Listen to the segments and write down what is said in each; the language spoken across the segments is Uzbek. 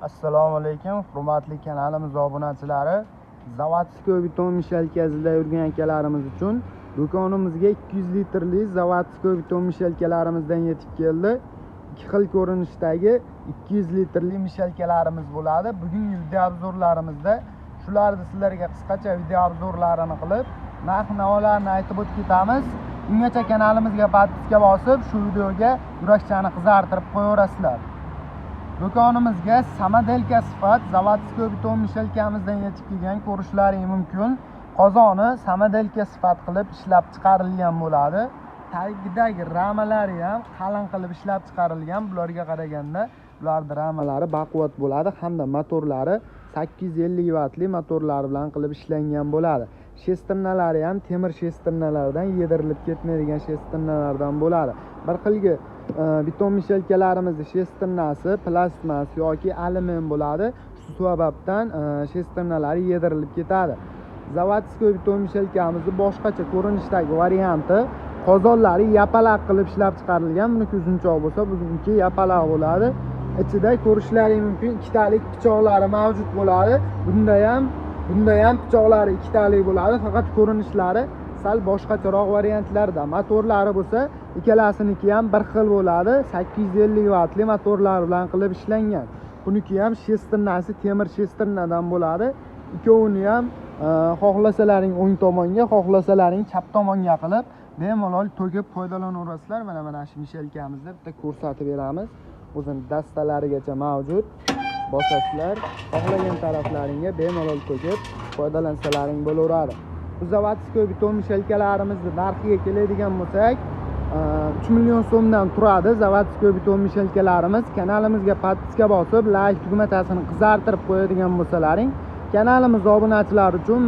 Assalomu alaykum, hurmatli kanalimiz obunachilari. Zavodskoy beton mishalkasida yurgan akalarimiz uchun do'konimizga 200 litrli Zavodskoy beton mishalkalarimizdan yetib keldi. Ikki xil ko'rinishdagi 200 litrli mishalkalarimiz bo'ladi. Bugungi video obzorlarimizda shularni sizlarga qisqacha video obzorlarini qilib, narx-navolarni aytib o'tib ketamiz. Ungacha kanalimizga podpiska bosib, shu videoga yurakchani qizartirib qo'yaverasizlar. Do'konimizga samadelka sifat Zavodskoy beton mishalkamizdan yetib kelgan ko'rishlaring mumkin. Qozoni samadelka sifat qilib ishlab chiqarilgan bo'ladi. Tagidagi ramalari ham qalin qilib ishlab chiqarilgan. Bularga qaraganda bularning ramalari baquvvat bo'ladi hamda motorlari 850 vatli motorlar bilan qilib ishlangan bo'ladi. Shestrnalari ham temir shestrnalardan yedirilib ketmaydigan shestrnalardan bo'ladi. Bir xilgi beton mishalkalarimizning shestrnasi plastmas yoki alyumin bo'ladi. Shu sababdan shestrnalari yedirilib ketadi. Zavodskoy beton mishalkamizning boshqacha ko'rinishdagi varianti qozonlari yapaloq qilib ishlab chiqarilgan. Buniki uzunchoq bo'lsa, buniki yapaloq bo'ladi. Ichida ko'rishlaring mumkin ikkitalik pichoqlari mavjud bo'ladi. Bunda ham pichoqlari ikkitalik bo'ladi, faqat ko'rinishlari sal boshqacharoq variantlarda. Motorlari bo'lsa, ikkalasiniki ham bir xil bo'ladi. 850 vatli motorlar bilan qilib ishlangan. Buniki ham shestrnasi temir shestrnadan bo'ladi. Ikkovini ham xohlasalaring o'ng tomonga, xohlasalaring chap tomonga qilib bemalol to'kib foydalanaverasizlar. Mana shu mishalkamizda bitta ko'rsatib beramiz. O'zini dastalarigacha mavjud. Bosasizlar, xohlagan taraflaringga bemalol to'kib foydalansalaring bo'laveradi. Bu Zavodskoy beton mishalkalarimizning narxiga keladigan bo'lsak, 3 million so'mdan turadi. Zavodskoy beton mishalkalarimiz. Kanalimizga podpiska bosib, like tugmachasini qizartirib qo'yadigan bo'lsalaring, kanalimiz obunachilari uchun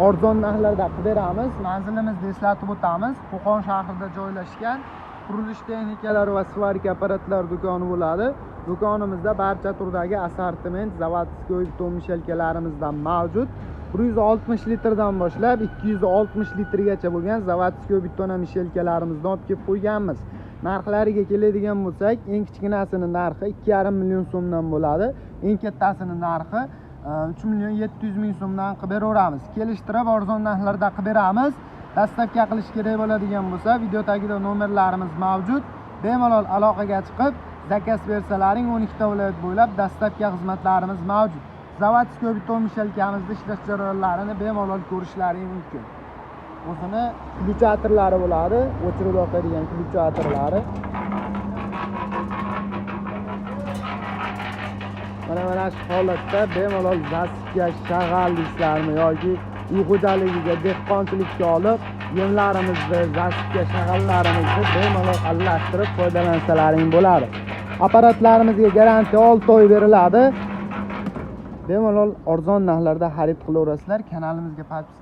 arzon narxlarda qilib beramiz. Manzilimizni eslatib o'tamiz. Qo'qon shahrida joylashgan qurilish texnikalari va svarka apparatlari do'koni bo'ladi. Do'konimizda barcha turdagi assortiment Zavodskoy beton mishalkalarimizdan mavjud. 160 litrdan boshlab 260 litrgacha bo'lgan Zavodskoy beton mishalkalarimizni olib kelib qo'yganmiz. Narxlariga keladigan bo'lsak, eng kichkinasining narxi 2,5 million so'mdan bo'ladi. Eng kattasining narxi 3 million 700 ming so'mdan qilib beraveramiz. Kelishtirib arzon narxlarda qilib beramiz. Dastavka qilish kerak bo'ladigan bo'lsa, video tagida nomerlarimiz mavjud. Bemalol aloqaga chiqib, zakaz bersalaring 12 ta viloyat bo'ylab dastavka xizmatlarimiz mavjud. Zavodskoy beton mishalkamizda ishlash jarayonlarini bemalol ko'rishlaring mumkin. O'zini klutchatorlari bo'ladi, o'chirib yoqadigan klutchatorlari. Mana shu holatda bemalol zastavka shag'alliklarni yoki uy xo'jaligiga, dehqonchilikka olib, yemlarimizni, zastavka shag'allarimizni bemalol aralashtirib foydalansalaring bo'ladi. Apparatlarimizga garantiya 6 oy beriladi. Bemalol arzon narxlarda xarid qilaverasizlar. Kanalimizga